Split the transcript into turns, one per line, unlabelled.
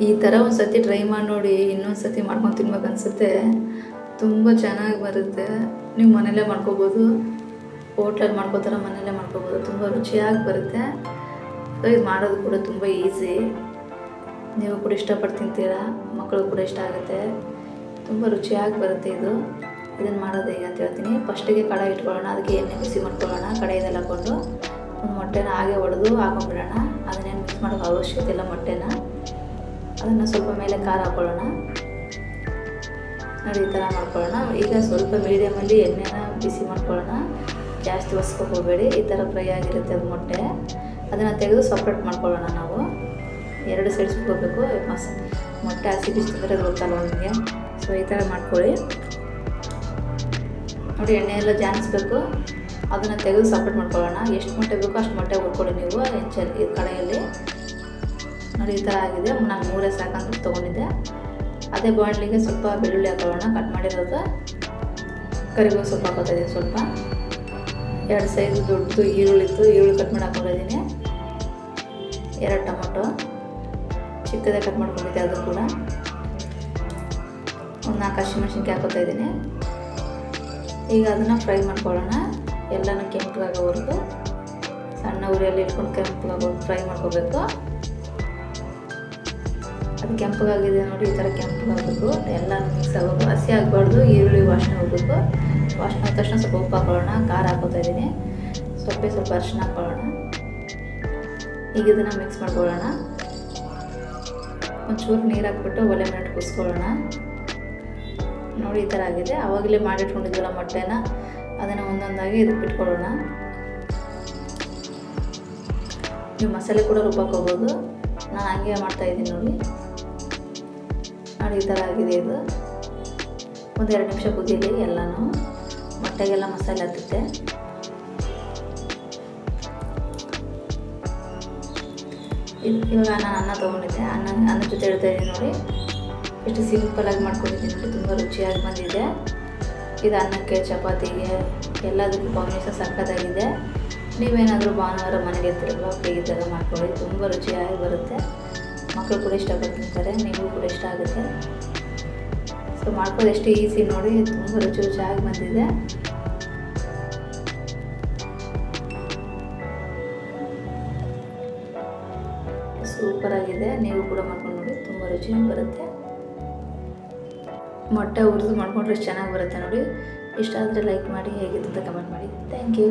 ಈ ಥರ ಒಂದು ಸತಿ ಟ್ರೈ ಮಾಡಿ ನೋಡಿ, ಇನ್ನೊಂದು ಸತಿ ಮಾಡ್ಕೊಂಡು ತಿನ್ಬೇಕು ಅನಿಸುತ್ತೆ. ತುಂಬ ಚೆನ್ನಾಗಿ ಬರುತ್ತೆ. ನೀವು ಮನೆಯಲ್ಲೇ ಮಾಡ್ಕೋಬೋದು, ಹೋಟ್ಲಲ್ಲಿ ಮಾಡ್ಕೋತಾರೆ ಮನೆಯಲ್ಲೇ ಮಾಡ್ಕೋಬೋದು. ತುಂಬ ರುಚಿಯಾಗಿ ಬರುತ್ತೆ. ಸೊ ಇದು ಮಾಡೋದು ಕೂಡ ತುಂಬ ಈಸಿ. ನೀವು ಕೂಡ ಇಷ್ಟಪಟ್ಟು ತಿಂತೀರಾ, ಮಕ್ಕಳು ಕೂಡ ಇಷ್ಟ ಆಗುತ್ತೆ. ತುಂಬ ರುಚಿಯಾಗಿ ಬರುತ್ತೆ ಇದು. ಇದನ್ನು ಮಾಡೋದು ಹೇಗೆ ಅಂತ ಹೇಳ್ತೀನಿ. ಫಸ್ಟಿಗೆ ಕಡಾಯಿ ಇಟ್ಕೊಳ್ಳೋಣ, ಅದಕ್ಕೆ ಎಣ್ಣೆ ಬಿಸಿ ಮಾಡ್ಕೊಳ್ಳೋಣ. ಕಡಾಯಿದಲ್ಲಿ ಹಾಕ್ಕೊಂಡು ಒಂದು ಮೊಟ್ಟೆನ ಹಾಗೆ ಒಡೆದು ಹಾಕೊಂಡ್ಬಿಡೋಣ. ಅದನ್ನೇನು ಮಿಕ್ಸ್ ಮಾಡೋಕ್ಕೆ ಅವಶ್ಯಕತೆ ಇಲ್ಲ ಮೊಟ್ಟೆನ. ಅದನ್ನು ಸ್ವಲ್ಪ ಮೇಲೆ ಖಾರ ಹಾಕ್ಕೊಳ್ಳೋಣ. ನೋಡಿ ಈ ಥರ ಮಾಡ್ಕೊಳ್ಳೋಣ. ಈಗ ಸ್ವಲ್ಪ ಮೀಡಿಯಮಲ್ಲಿ ಎಣ್ಣೆನ ಬಿಸಿ ಮಾಡ್ಕೊಳ್ಳೋಣ, ಜಾಸ್ತಿ ಒಸ್ಕೊಕ್ಕೆ ಹೋಗಬೇಡಿ. ಈ ಥರ ಫ್ರೈ ಆಗಿರುತ್ತೆ ಅದು ಮೊಟ್ಟೆ. ಅದನ್ನು ತೆಗೆದು ಸಪ್ರೇಟ್ ಮಾಡ್ಕೊಳ್ಳೋಣ. ನಾವು 2 ಸೈಡ್ ಸುಟ್ಕೋಬೇಕು. ಮೊಟ್ಟೆ ಹಸಿ ಬಿಸಿ ತಿಂದರೆ ಅದು ಗೊತ್ತಲ್ವ ನಿಮಗೆ. ಸೊ ಈ ಥರ ಮಾಡ್ಕೊಳ್ಳಿ. ನೋಡಿ ಎಣ್ಣೆ ಎಲ್ಲ ಜಾನಿಸ್ಬೇಕು. ಅದನ್ನು ತೆಗೆದು ಸಪ್ರೇಟ್ ಮಾಡ್ಕೊಳ್ಳೋಣ. ಎಷ್ಟು ಮೊಟ್ಟೆ ಬೇಕೋ ಅಷ್ಟು ಮೊಟ್ಟೆ ಹುರ್ಕೊಳ್ಳಿ ನೀವು ಈ ಕಡೆಯಲ್ಲಿ. ನೋಡಿ ಈ ಥರ ಆಗಿದೆ. ನಾನು 3 ಸಾಕಂತ ತೊಗೊಂಡಿದ್ದೆ. ಅದೇ ಬಾಣಲಿಗೆ ಸ್ವಲ್ಪ ಬೆಳ್ಳುಳ್ಳಿ ಹಾಕೊಳ್ಳೋಣ, ಕಟ್ ಮಾಡಿರೋದು. ಕರಿಬೇವು ಸೊಪ್ಪು ಹಾಕೋತಾ ಇದ್ದೀನಿ ಸ್ವಲ್ಪ. 2 ಸೈಜ್ ದೊಡ್ಡದು ಈರುಳ್ಳಿ ಕಟ್ ಮಾಡಿ ಹಾಕೊಂಡಿದ್ದೀನಿ. 2 ಟೊಮೊಟೊ ಚಿಕ್ಕದೇ ಕಟ್ ಮಾಡ್ಕೊಂಡಿದ್ದೆ, ಅದು ಕೂಡ. ಒಂದು 4 ಹಸಿಮೆಣಸಿನ್ಕಾಯಿ ಹಾಕೋತಾ ಇದ್ದೀನಿ. ಈಗ ಅದನ್ನು ಫ್ರೈ ಮಾಡ್ಕೊಳ್ಳೋಣ. ಎಲ್ಲನೂ ಕೆಂಪಗಾಗೋವರೆಗೂ ಸಣ್ಣ ಉರಿಯಲ್ಲಿ ಇಟ್ಕೊಂಡು ಕೆಂಪಗಾಗೋವರೆಗೂ ಫ್ರೈ ಮಾಡ್ಕೋಬೇಕು. ಅದು ಕೆಂಪಗಾಗಿದೆ ನೋಡಿ, ಈ ಥರ ಕೆಂಪಗಾಗಬೇಕು. ಎಲ್ಲನೂ ಮಿಕ್ಸ್ ಆಗೋದು, ಹಸಿ ಆಗಬಾರ್ದು. ಈರುಳ್ಳಿ ವಾಸನೆ ಹೋಗಬೇಕು. ವಾಸನೆ ಆದ ತಕ್ಷಣ ಸ್ವಲ್ಪ ಉಪ್ಪು ಹಾಕೊಳ್ಳೋಣ. ಖಾರ ಹಾಕೋತಾ ಇದ್ದೀನಿ. ಸ್ವಲ್ಪ ಅರಿಶಿನ ಹಾಕೊಳ್ಳೋಣ. ಈಗ ಇದನ್ನು ಮಿಕ್ಸ್ ಮಾಡ್ಕೊಳ್ಳೋಣ. ಒಂಚೂರು ನೀರು ಹಾಕ್ಬಿಟ್ಟು ಒಲೆ ಮೇಲೆ ಕುದಿಸ್ಕೊಳ್ಳೋಣ. ನೋಡಿ ಈ ಥರ ಆಗಿದೆ. ಆವಾಗಲೇ ಮಾಡಿಟ್ಕೊಂಡಿದ್ವಲ್ಲ ಮೊಟ್ಟೆನ, ಅದನ್ನು ಒಂದೊಂದಾಗಿ ಇದಕ್ಕೆ ಬಿಟ್ಕೊಳ್ಳೋಣ. ನೀವು ಮಸಾಲೆ ಕೂಡ ರುಬ್ಬಾಕೋಬೋದು. ನಾನು ಹಂಗೆ ಮಾಡ್ತಾಯಿದ್ದೀನಿ ನೋಡಿ. ಈ ಥರ ಆಗಿದೆ ಇದು. ಒಂದು 2 ನಿಮಿಷ ಕುದೀಲಿ. ಎಲ್ಲನೂ ಮೊಟ್ಟೆಗೆಲ್ಲ ಮಸಾಲೆ ಹತ್ತುತ್ತೆ. ಇವಾಗ ನಾನು ಅನ್ನ ತೊಗೊಂಡಿದ್ದೆ. ಅನ್ನ ಜೊತೆ ಹೇಳ್ತಾಯಿದ್ದೀನಿ ನೋಡಿ. ಎಷ್ಟು ಸಿಂಪಲಾಗಿ ಮಾಡ್ಕೊಂಡಿದ್ದೀನಿ ನೋಡಿ. ತುಂಬ ರುಚಿಯಾಗಿ ಬಂದಿದೆ. ಇದು ಅನ್ನಕ್ಕೆ, ಚಪಾತಿಗೆ ಎಲ್ಲದಕ್ಕೂ ಕಾಂಬಿನೇಷನ್ ಸಕ್ಕತ್ತಾಗಿದೆ. ನೀವೇನಾದರೂ ಭಾನುವಾರ ಮನೆಗೆ ಇರ್ತೀರಲ್ವ, ಫ್ರೀಗಿದ್ದಾಗ ಮಾಡ್ಕೊಳ್ಳಿ. ತುಂಬ ರುಚಿಯಾಗಿ ಬರುತ್ತೆ. ಮಕ್ಕಳು ಕೂಡ ಇಷ್ಟಪಟ್ಟು ತಿಂತಾರೆ, ನಿಮಗೂ ಕೂಡ ಇಷ್ಟ ಆಗುತ್ತೆ. ಸೊ ಮಾಡ್ಕೊಳ್ಳೋದು ಎಷ್ಟು ಈಸಿ ನೋಡಿ. ತುಂಬ ರುಚಿಯಾಗಿ ಬಂದಿದೆ. ಸೂಪರಾಗಿದೆ. ನೀವು ಕೂಡ ಮಾಡ್ಕೊಂಡು ನೋಡಿ, ತುಂಬ ರುಚಿಯಾಗಿ ಬರುತ್ತೆ. ಮೊಟ್ಟೆ ಹುರಿದು ಮಾಡ್ಕೊಂಡ್ರೆ ಎಷ್ಟು ಚೆನ್ನಾಗಿ ಬರುತ್ತೆ ನೋಡಿ. ಇಷ್ಟ ಆದರೆ ಲೈಕ್ ಮಾಡಿ, ಹೇಗಿತ್ತು ಅಂತ ಕಮೆಂಟ್ ಮಾಡಿ. Thank you.